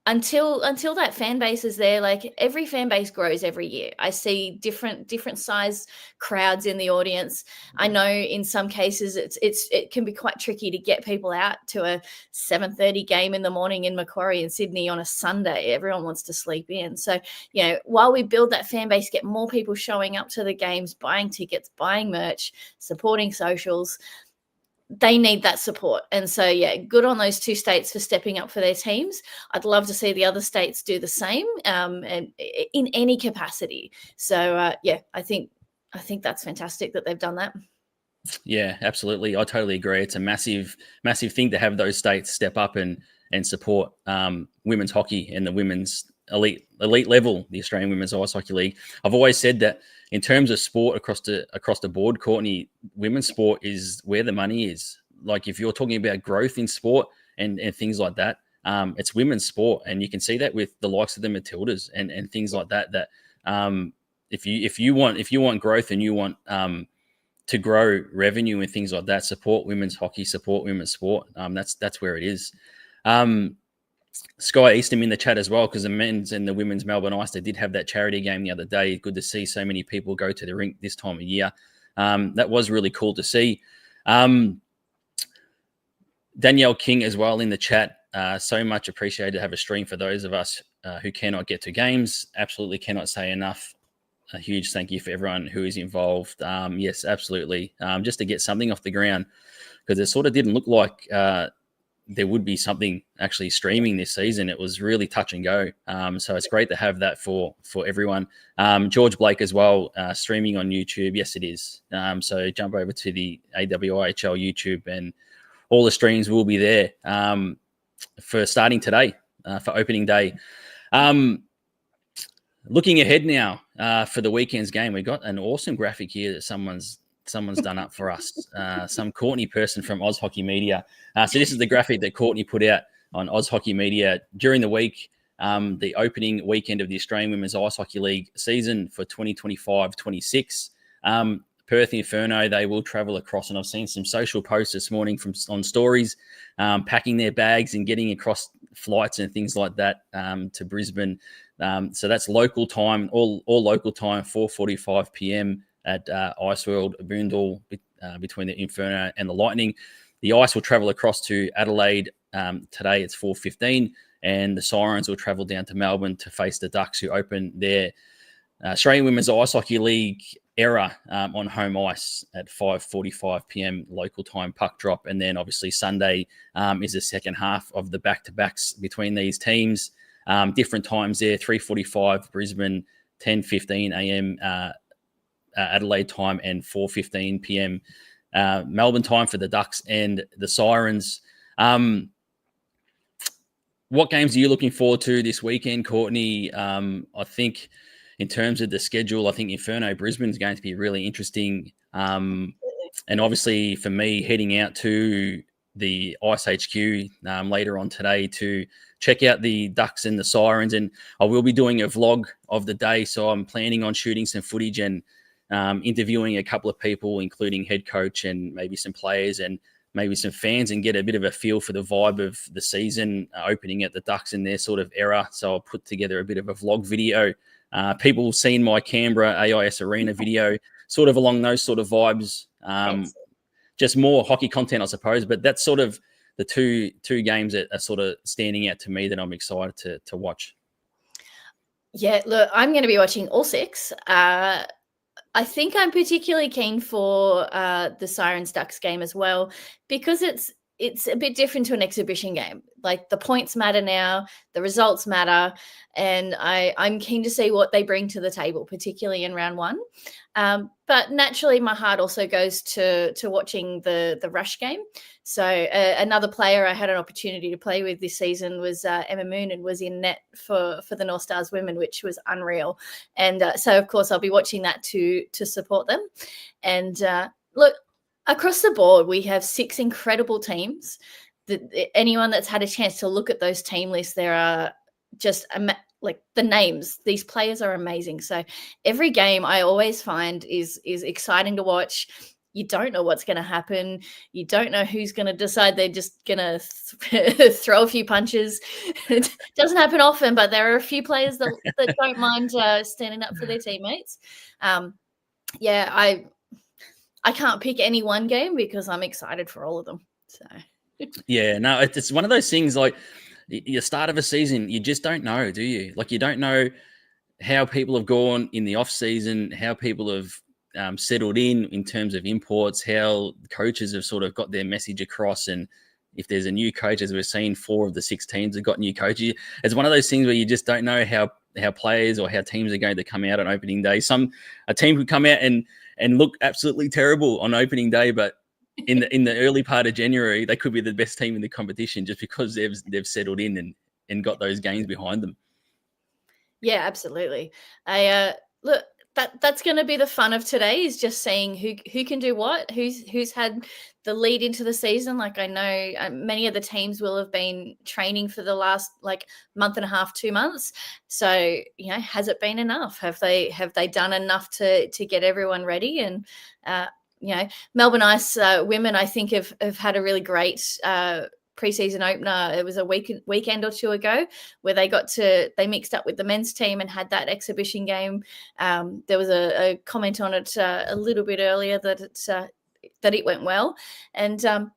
until that fan base is there, like every fan base grows every year. I see different size crowds in the audience. I know in some cases it can be quite tricky to get people out to a 7:30 game in the morning in Macquarie in Sydney on a Sunday. Everyone wants to sleep in. So, while we build that fan base, get more people showing up to the games, buying tickets, buying merch, supporting socials, they need that support. And so, good on those 2 states for stepping up for their teams. I'd love to see the other states do the same and in any capacity. So, I think that's fantastic that they've done that. Yeah, absolutely. I totally agree. It's a massive, massive thing to have those states step up and support women's hockey and the women's elite level, the Australian Women's Ice Hockey League. I've always said that in terms of sport across the board, Courtney, women's sport is where the money is. Like if you're talking about growth in sport and things like that, it's women's sport, and you can see that with the likes of the Matildas and things like that. That if you want growth and you want to grow revenue and things like that, support women's hockey, support women's sport. That's where it is. Sky Eastham in the chat as well, because the men's and the women's Melbourne Ice, they did have that charity game the other day. Good to see so many people go to the rink this time of year. That was really cool to see. Danielle King as well in the chat. So much appreciated to have a stream for those of us who cannot get to games. Absolutely cannot say enough. A huge thank you for everyone who is involved. Yes, absolutely. Just to get something off the ground, because it sort of didn't look like there would be something actually streaming this season. It was really touch and go. So it's great to have that for everyone. George Blake as well, streaming on YouTube. Yes, it is. So jump over to the AWIHL YouTube and all the streams will be there for starting today, for opening day. Looking ahead now for the weekend's game, we got an awesome graphic here that someone's done up for us. Some Courtney person from Oz Hockey Media. So this is the graphic that Courtney put out on Oz Hockey Media during the week, the opening weekend of the Australian Women's Ice Hockey League season for 2025-26. Perth Inferno, they will travel across, and I've seen some social posts this morning on stories, packing their bags and getting across flights and things like that to Brisbane. So that's local time, all local time, 4:45 p.m. at Ice World Boondall between the Inferno and the Lightning. The Ice will travel across to Adelaide today. It's 4:15, and the Sirens will travel down to Melbourne to face the Ducks, who open their Australian Women's Ice Hockey League era on home ice at 5:45 p.m. local time puck drop. And then obviously Sunday is the second half of the back-to-backs between these teams. Different times there, 3:45 Brisbane, 10:15 a.m. Adelaide time, and 4:15 p.m. Melbourne time for the Ducks and the Sirens. What games are you looking forward to this weekend, Courtney? I think in terms of the schedule, I think Inferno Brisbane is going to be really interesting. And obviously for me, heading out to the Ice HQ later on today to check out the Ducks and the Sirens. And I will be doing a vlog of the day. So I'm planning on shooting some footage and interviewing a couple of people, including head coach and maybe some players and maybe some fans, and get a bit of a feel for the vibe of the season opening at the Ducks in their sort of era. So I'll put together a bit of a vlog video. People have seen my Canberra AIS Arena video, sort of along those sort of vibes. Just more hockey content, I suppose. But that's sort of the two games that are sort of standing out to me that I'm excited to watch. Yeah, look, I'm going to be watching all six. I think I'm particularly keen for the Sirens Ducks game as well, because it's a bit different to an exhibition game. Like, the points matter now, the results matter, and I'm keen to see what they bring to the table, particularly in round one. But naturally, my heart also goes to watching the Rush game. So another player I had an opportunity to play with this season was Emma Moon, and was in net for the North Stars women, which was unreal. And so, of course, I'll be watching that to support them. And look, across the board, we have 6 incredible teams. Anyone that's had a chance to look at those team lists, there are just like the names. These players are amazing. So every game I always find is exciting to watch. You don't know what's going to happen. You don't know who's going to decide they're just going to throw a few punches. It doesn't happen often, but there are a few players that don't mind standing up for their teammates. Yeah, I can't pick any one game because I'm excited for all of them. So yeah, no, it's one of those things, like, the start of a season, you just don't know, do you? Like, you don't know how people have gone in the off season, how people have settled in terms of imports, how coaches have sort of got their message across. And if there's a new coach, as we've seen, 4 of the 6 teams have got new coaches. It's one of those things where you just don't know how players or how teams are going to come out on opening day. A team could come out and look absolutely terrible on opening day, but in the early part of January, they could be the best team in the competition just because they've settled in and got those games behind them. Yeah, absolutely. Look, that's going to be the fun of today, is just seeing who can do what, who's had the lead into the season. Like, I know many of the teams will have been training for the last month and a half, 2 months. So, has it been enough? Have they done enough to get everyone ready? And Melbourne Ice women, I think, have had a really great preseason opener. It was a weekend or 2 ago where they mixed up with the men's team and had that exhibition game. There was a comment on it a little bit earlier that it went well, and I'm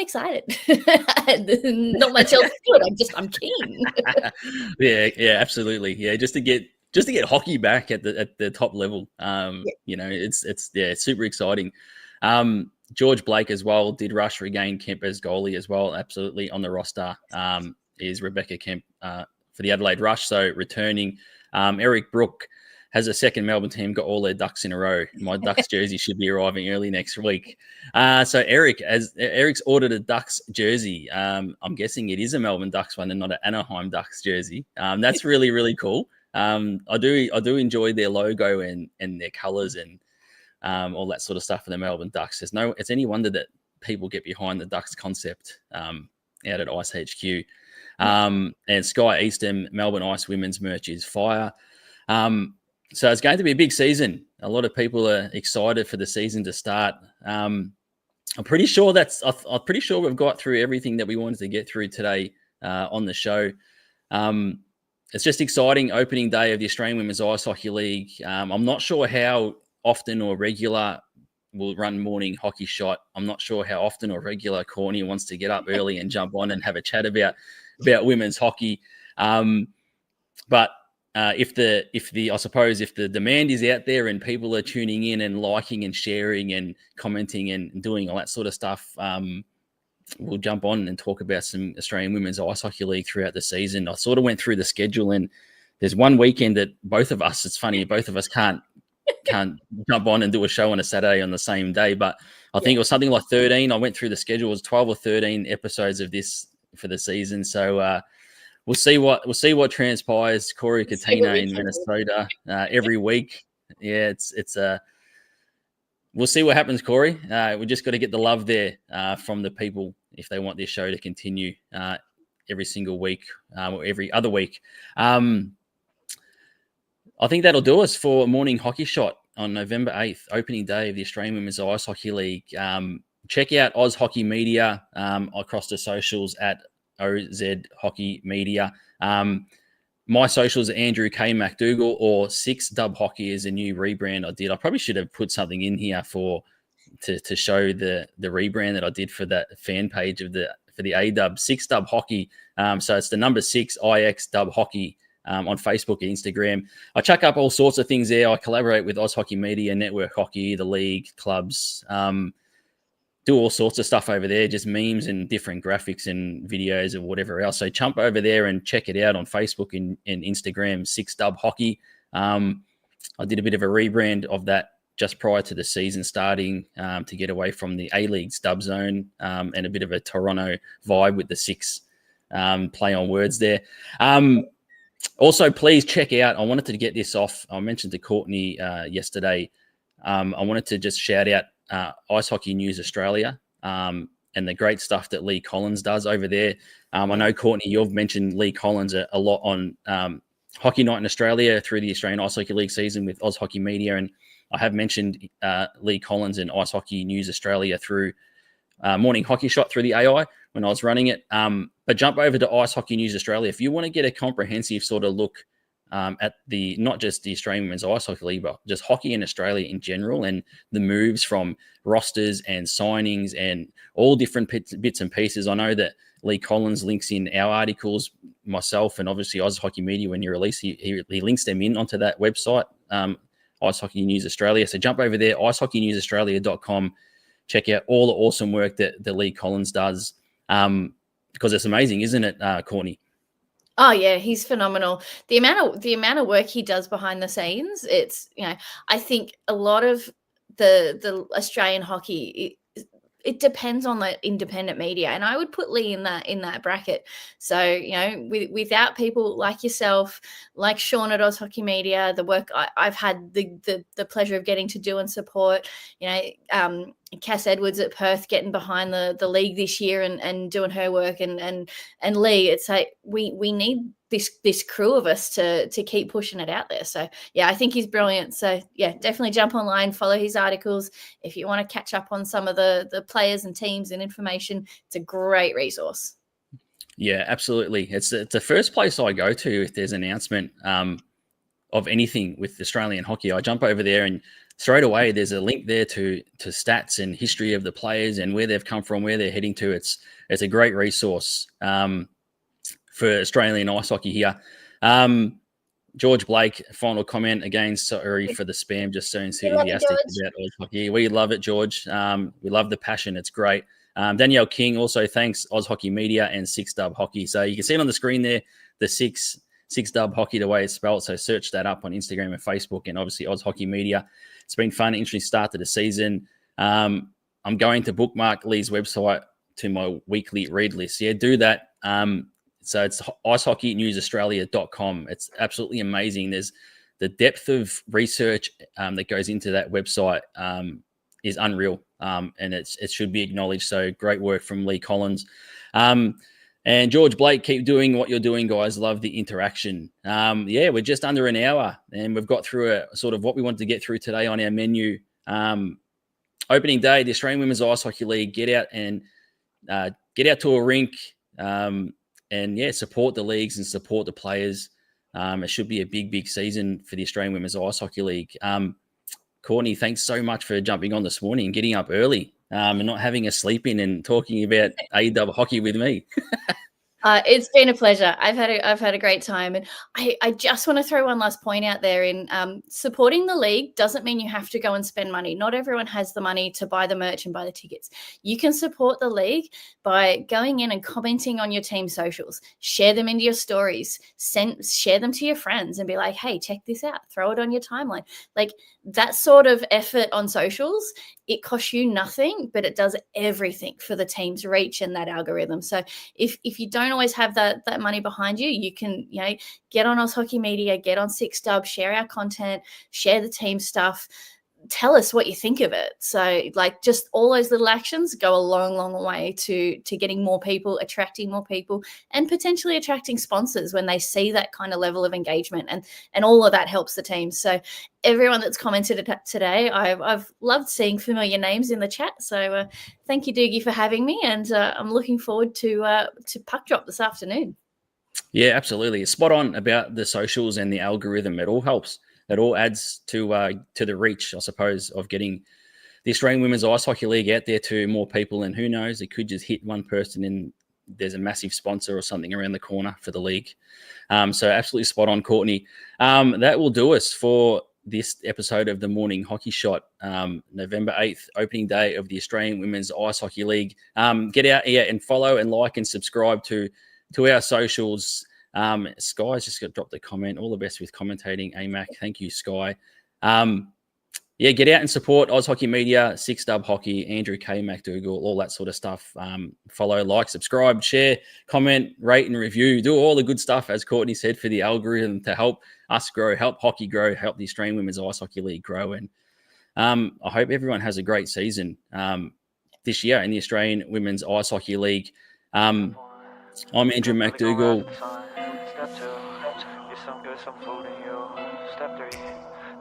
excited. Not much else good. I'm keen. yeah, absolutely. Yeah, just to get hockey back at the top level. It's super exciting. George Blake as well did rush regain Kemp as goalie as well. Absolutely on the roster is Rebecca Kemp for the Adelaide Rush. So returning, Eric Brook has a second Melbourne team got all their ducks in a row. My Ducks jersey should be arriving early next week. So Eric's ordered a Ducks jersey. I'm guessing it is a Melbourne Ducks one and not an Anaheim Ducks jersey. That's really, really cool. I do enjoy their logo and their colours and all that sort of stuff for the Melbourne Ducks. It's any wonder that people get behind the Ducks concept out at Ice HQ. And Sky Eastern Melbourne Ice women's merch is fire. So it's going to be a big season. A lot of people are excited for the season to start. I'm pretty sure we've got through everything that we wanted to get through today on the show. It's just exciting opening day of the Australian Women's Ice Hockey League. I'm not sure how often or regular we'll run morning hockey shot. I'm not sure how often or regular Courtney wants to get up early and jump on and have a chat about women's hockey. But if the demand is out there and people are tuning in and liking and sharing and commenting and doing all that sort of stuff, we'll jump on and talk about some Australian Women's Ice Hockey League throughout the season. I sort of went through the schedule, and there's one weekend that both of us, it's funny, both of us can't can't jump on and do a show on a Saturday on the same day. But I think it was something like 13. I went through the schedule. It was 12 or 13 episodes of this for the season. So we'll see what transpires. Corey Katina in Minnesota every week. Yeah, it's we'll see what happens, Corey. We just got to get the love there from the people if they want this show to continue every single week or every other week. I think that'll do us for Morning Hockey Shot on November 8th, opening day of the Australian Women's Ice Hockey League. Check out Oz Hockey Media across the socials at OZ Hockey Media. My socials are Andrew K. McDougall, or 6 Dub Hockey is a new rebrand I did. I probably should have put something in here to show the rebrand that I did for that fan page for the A-Dub, 6 Dub Hockey. So it's the number 6 IX Dub Hockey on Facebook and Instagram. I chuck up all sorts of things there. I collaborate with Oz Hockey Media, Network Hockey, the league, clubs, do all sorts of stuff over there, just memes and different graphics and videos and whatever else. So jump over there and check it out on Facebook and Instagram, 6 Dub Hockey. I did a bit of a rebrand of that just prior to the season starting to get away from the A-League's Dub Zone and a bit of a Toronto vibe with the 6 play on words there. Also, please check out, I wanted to get this off. I mentioned to Courtney yesterday. I wanted to just shout out Ice Hockey News Australia and the great stuff that Lee Collins does over there. I know, Courtney, you've mentioned Lee Collins a lot on Hockey Night in Australia through the Australian Ice Hockey League season with Oz Hockey Media, and I have mentioned Lee Collins and Ice Hockey News Australia through Morning Hockey Shot through the AI when I was running it. But jump over to Ice Hockey News Australia if you want to get a comprehensive sort of look at not just the Australian Women's Ice Hockey League, but just hockey in Australia in general, and the moves from rosters and signings and all different bits and pieces. I know that Lee Collins links in our articles, myself, and obviously Ice Hockey Media when you release, he links them in onto that website, Ice Hockey News Australia. So jump over there, icehockeynewsaustralia.com. Check out all the awesome work that Lee Collins does, because it's amazing, isn't it, Courtney? Oh yeah, he's phenomenal. The amount of work he does behind the scenes, it's, I think a lot of the Australian hockey, it depends on the independent media, and I would put Lee in that bracket. So without people like yourself, like Sean at Oz Hockey Media, the work I've had the pleasure of getting to do and support, Cass Edwards at Perth getting behind the league this year and doing her work, and Lee, it's like we need this crew of us to keep pushing it out there. So yeah, I think he's brilliant. So yeah, definitely jump online, follow his articles if you want to catch up on some of the players and teams and information. It's a great resource. Yeah, absolutely. It's the first place I go to if there's an announcement of anything with Australian hockey. I jump over there and straight away there's a link there to stats and history of the players and where they've come from, where they're heading to. It's a great resource for Australian ice hockey here. George Blake, final comment again. Sorry for the spam, just so enthusiastic about ice hockey. We love it, George. We love the passion. It's great. Danielle King also thanks Oz Hockey Media and 6 Dub Hockey. So you can see it on the screen there, the 6 Dub Hockey, the way it's spelled. So search that up on Instagram and Facebook, and obviously Oz Hockey Media. It's been fun, interesting start to the season. I'm going to bookmark Lee's website to my weekly read list. Yeah, do that. So it's icehockeynewsaustralia.com. It's absolutely amazing. There's the depth of research that goes into that website is unreal, and it should be acknowledged. So great work from Lee Collins. And George Blake, keep doing what you're doing, guys. Love the interaction. Yeah, we're just under an hour, and we've got through a sort of what we wanted to get through today on our menu. Opening day, the Australian Women's Ice Hockey League. Get out to a rink, and yeah, support the leagues and support the players. It should be a big season for the Australian Women's Ice Hockey League. Courtney, thanks so much for jumping on this morning and getting up early and not having a sleep in and talking about AWIHL hockey with me. It's been a pleasure. I've had a great time, and I just want to throw one last point out there. In supporting the league doesn't mean you have to go and spend money. Not everyone has the money to buy the merch and buy the tickets. You can support the league by going in and commenting on your team socials, share them into your stories, share them to your friends, and be like, "Hey, check this out." Throw it on your timeline. Like that sort of effort on socials, it costs you nothing, but it does everything for the team's reach and that algorithm. So if you don't always have that money behind you, you can, get on Oz Hockey Media, get on Six Dub, share our content, share the team stuff, tell us what you think of it. So like just all those little actions go a long, long way to getting more people, attracting more people, and potentially attracting sponsors when they see that kind of level of engagement, and all of that helps the team. So everyone that's commented today, I've loved seeing familiar names in the chat. So thank you, Doogie, for having me, and I'm looking forward to puck drop this afternoon. Yeah, absolutely. It's spot on about the socials and the algorithm. It all helps. It all adds to the reach, I suppose, of getting the Australian Women's Ice Hockey League out there to more people. And who knows, it could just hit one person and there's a massive sponsor or something around the corner for the league. So absolutely spot on, Courtney. That will do us for this episode of the Morning Hockey Shot, November 8th, opening day of the Australian Women's Ice Hockey League. Get out here and follow and like and subscribe to our socials. Sky's just got dropped a comment. All the best with commentating, AMAC. Thank you, Sky. Get out and support Oz Hockey Media, Six Dub Hockey, Andrew K. McDougall, all that sort of stuff. Follow, like, subscribe, share, comment, rate, and review. Do all the good stuff, as Courtney said, for the algorithm to help us grow, help hockey grow, help the Australian Women's Ice Hockey League grow. And I hope everyone has a great season this year in the Australian Women's Ice Hockey League. I'm Andrew McDougall. Step 2, get some good, some food in you. Step 3,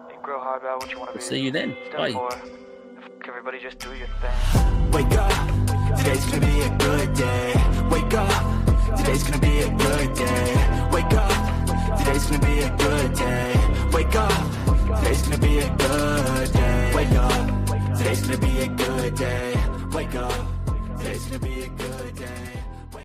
think real hard about what you want to be. See you then. Step Bye. 4, everybody just do your thing. Wake up, today's gonna be a good day. Wake up, today's gonna be a good day. Wake up, today's gonna be a good day. Wake up, today's gonna be a good day. Wake up, today's gonna be a good day. Wake up, today's gonna be a good day.